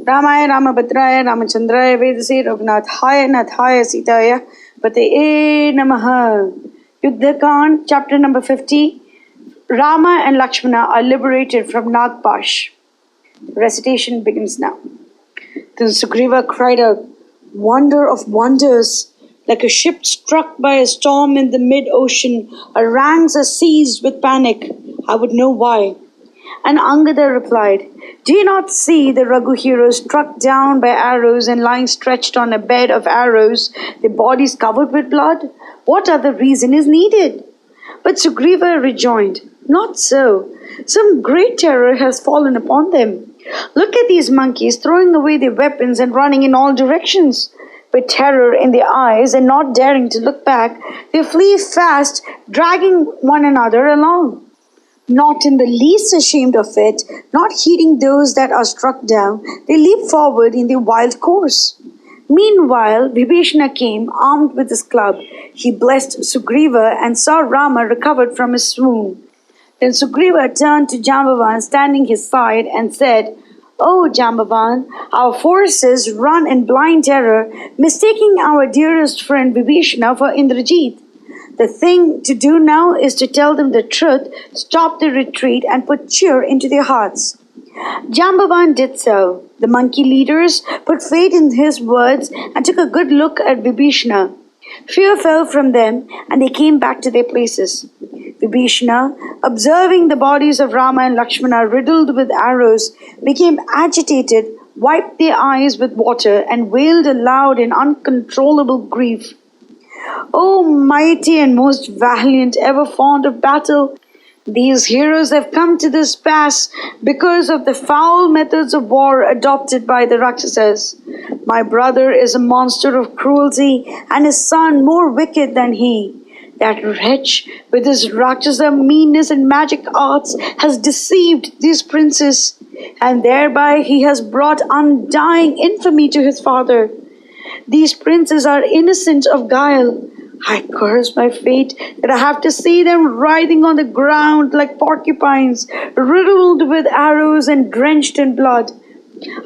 Ramaya Ramabhadraya Ramachandraya Vedase Raghunathaya Nathaya Sitaya Pataye Namaha. Yuddha Kand, chapter number 50. Rama and Lakshmana are liberated from Nagapasha. Recitation begins now. Then Sugriva cried out, "Wonder of wonders! Like a ship struck by a storm in the mid-ocean, our ranks are seized with panic. I would know why." And Angada replied, "Do you not see the Raghu heroes struck down by arrows and lying stretched on a bed of arrows, their bodies covered with blood? What other reason is needed?" But Sugriva rejoined, "Not so. Some great terror has fallen upon them. Look at these monkeys throwing away their weapons and running in all directions. With terror in their eyes and not daring to look back, they flee fast, dragging one another along. Not in the least ashamed of it, not heeding those that are struck down, they leap forward in their wild course." Meanwhile, Vibhishana came armed with his club. He blessed Sugriva and saw Rama recovered from his swoon. Then Sugriva turned to Jambavan standing his side and said, "O Jambavan, our forces run in blind terror, mistaking our dearest friend Vibhishana for Indrajit. The thing to do now is to tell them the truth, stop the retreat, and put cheer into their hearts." Jambavan did so. The monkey leaders put faith in his words and took a good look at Vibhishana. Fear fell from them, and they came back to their places. Vibhishana, observing the bodies of Rama and Lakshmana riddled with arrows, became agitated, wiped their eyes with water, and wailed aloud in uncontrollable grief. "O mighty and most valiant, ever fond of battle, these heroes have come to this pass because of the foul methods of war adopted by the Rakshasas. My brother is a monster of cruelty, and his son more wicked than he. That wretch, with his Rakshasa meanness and magic arts, has deceived these princes, and thereby he has brought undying infamy to his father. These princes are innocent of guile. I curse my fate that I have to see them writhing on the ground like porcupines, riddled with arrows and drenched in blood.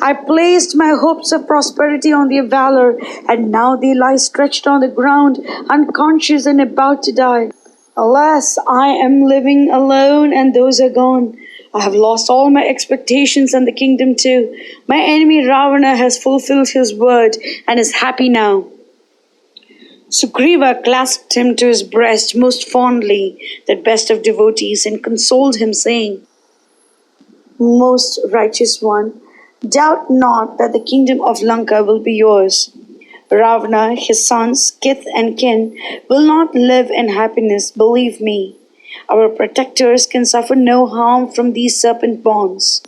I placed my hopes of prosperity on their valor, and now they lie stretched on the ground, unconscious and about to die. Alas, I am living alone, and those are gone. I have lost all my expectations and the kingdom too. My enemy Ravana has fulfilled his word and is happy now." Sugriva clasped him to his breast most fondly, that best of devotees, and consoled him, saying, "Most righteous one, doubt not that the kingdom of Lanka will be yours. Ravana, his sons, kith and kin, will not live in happiness, believe me. Our protectors can suffer no harm from these serpent bonds.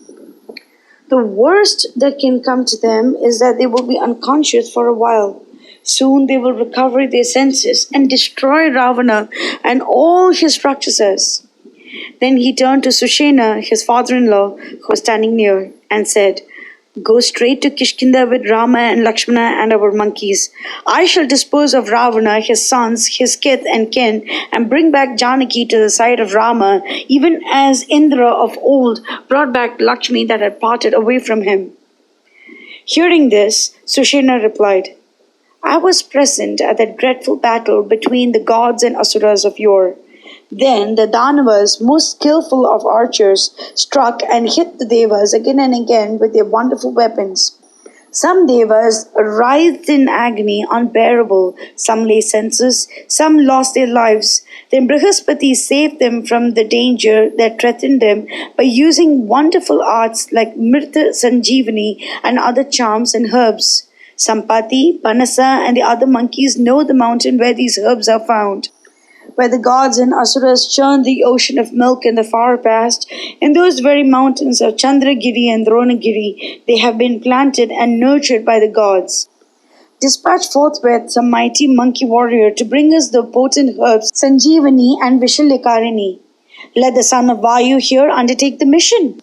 The worst that can come to them is that they will be unconscious for a while. Soon they will recover their senses and destroy Ravana and all his Rakshasas." Then he turned to Sushena, his father-in-law, who was standing near, and said, "Go straight to Kishkinda with Rama and Lakshmana and our monkeys. I shall dispose of Ravana, his sons, his kith and kin, and bring back Janaki to the side of Rama, even as Indra of old brought back Lakshmi that had parted away from him." Hearing this, Sushena replied, "I was present at that dreadful battle between the gods and asuras of yore. Then the Danavas, most skillful of archers, struck and hit the Devas again and again with their wonderful weapons. Some Devas writhed in agony unbearable, some lay senseless, some lost their lives. Then Brihaspati saved them from the danger that threatened them by using wonderful arts like Mrta Sanjeevani and other charms and herbs. Sampati, Panasa, and the other monkeys know the mountain where these herbs are found. Where the gods and asuras churned the ocean of milk in the far past, in those very mountains of Chandragiri and Dronagiri, they have been planted and nurtured by the gods. Dispatch forthwith some mighty monkey warrior to bring us the potent herbs Sanjeevani and Vishalikarini. Let the son of Vayu here undertake the mission."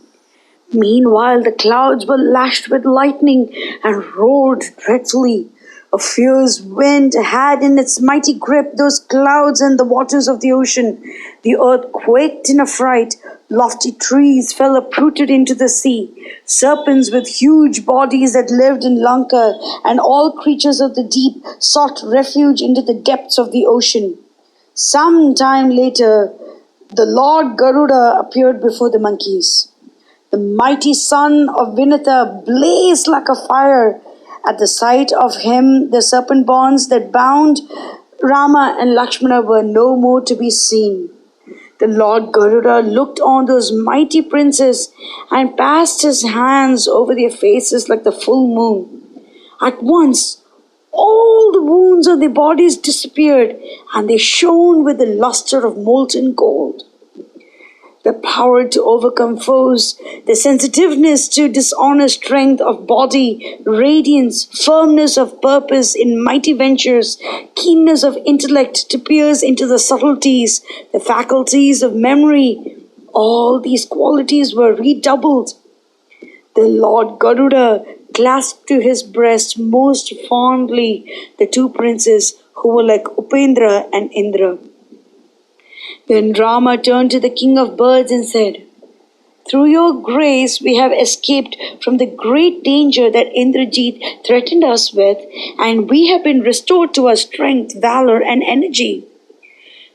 Meanwhile, the clouds were lashed with lightning and roared dreadfully. A fierce wind had in its mighty grip those clouds and the waters of the ocean. The earth quaked in a fright. Lofty trees fell uprooted into the sea. Serpents with huge bodies that lived in Lanka and all creatures of the deep sought refuge into the depths of the ocean. Some time later, the Lord Garuda appeared before the monkeys. The mighty son of Vinatha blazed like a fire. At the sight of him, the serpent bonds that bound Rama and Lakshmana were no more to be seen. The Lord Garuda looked on those mighty princes and passed his hands over their faces like the full moon. At once, all the wounds on their bodies disappeared and they shone with the luster of molten gold. The power to overcome foes, the sensitiveness to dishonor, strength of body, radiance, firmness of purpose in mighty ventures, keenness of intellect to pierce into the subtleties, the faculties of memory, all these qualities were redoubled. The Lord Garuda clasped to his breast most fondly the two princes who were like Upendra and Indra. Then Rama turned to the king of birds and said, "Through your grace we have escaped from the great danger that Indrajit threatened us with, and we have been restored to our strength, valor, and energy.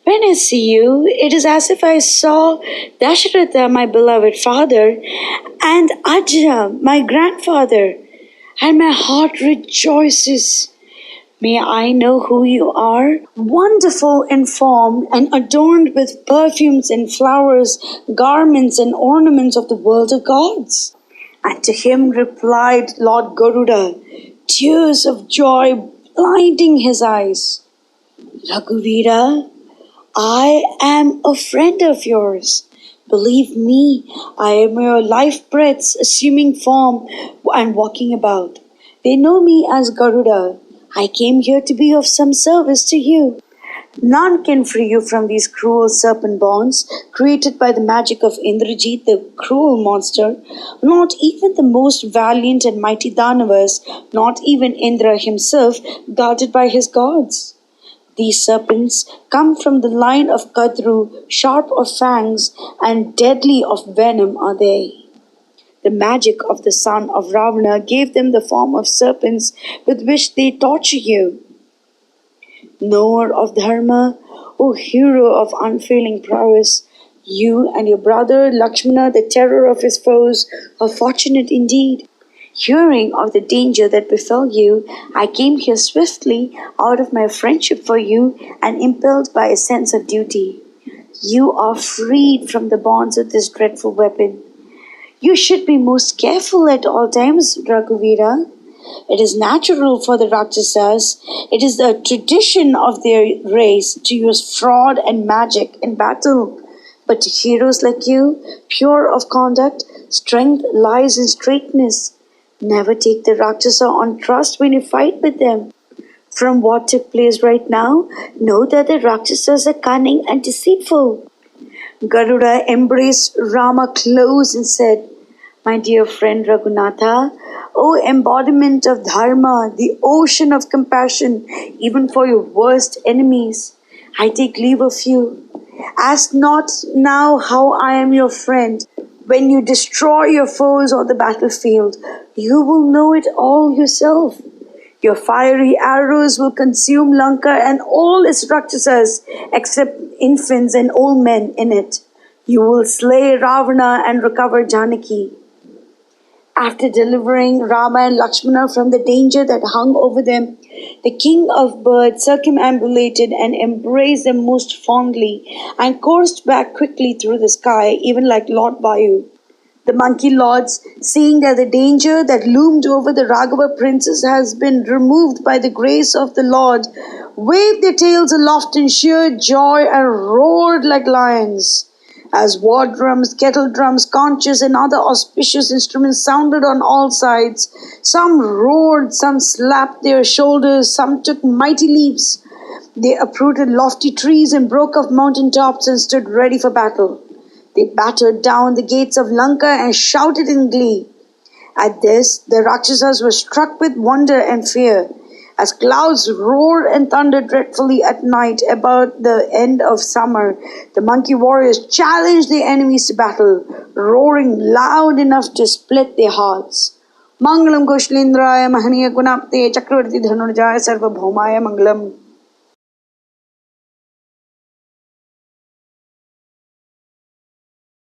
When I see you, it is as if I saw Dasharatha, my beloved father, and Ajja, my grandfather, and my heart rejoices. May I know who you are? Wonderful in form and adorned with perfumes and flowers, garments and ornaments of the world of gods." And to him replied Lord Garuda, tears of joy blinding his eyes, "Raghuvira, I am a friend of yours. Believe me, I am your life breaths assuming form and walking about. They know me as Garuda. I came here to be of some service to you. None can free you from these cruel serpent bonds created by the magic of Indrajit, the cruel monster. Not even the most valiant and mighty Danavas, not even Indra himself, guarded by his gods. These serpents come from the line of Kadru, sharp of fangs and deadly of venom are they. The magic of the son of Ravana gave them the form of serpents with which they torture you. Knower of Dharma, O hero of unfailing prowess, you and your brother Lakshmana, the terror of his foes, are fortunate indeed. Hearing of the danger that befell you, I came here swiftly out of my friendship for you and impelled by a sense of duty. You are freed from the bonds of this dreadful weapon. You should be most careful at all times, Raghuvira. It is natural for the Rakshasas, it is the tradition of their race to use fraud and magic in battle. But to heroes like you, pure of conduct, strength lies in straightness. Never take the Rakshasa on trust when you fight with them. From what took place right now, know that the Rakshasas are cunning and deceitful." Garuda embraced Rama close and said, "My dear friend Raghunatha, O embodiment of Dharma, the ocean of compassion, even for your worst enemies, I take leave of you. Ask not now how I am your friend. When you destroy your foes on the battlefield, you will know it all yourself. Your fiery arrows will consume Lanka and all its Rakshasas, except infants and old men in it. You will slay Ravana and recover Janaki." After delivering Rama and Lakshmana from the danger that hung over them, the king of birds circumambulated and embraced them most fondly and coursed back quickly through the sky, even like Lord Vayu. The monkey lords, seeing that the danger that loomed over the Raghava princes has been removed by the grace of the Lord, waved their tails aloft in sheer joy and roared like lions. As war drums, kettle drums, conches, and other auspicious instruments sounded on all sides, some roared, some slapped their shoulders, some took mighty leaps. They uprooted lofty trees and broke off mountain tops and stood ready for battle. They battered down the gates of Lanka and shouted in glee. At this, the Rakshasas were struck with wonder and fear. As clouds roar and thunder dreadfully at night about the end of summer, the monkey warriors challenged the enemies to battle, roaring loud enough to split their hearts. Mangalam Kushlindraya Mahaniya Gunapte Chakravarti Dhanurjaya Sarvabhaumaya Mangalam.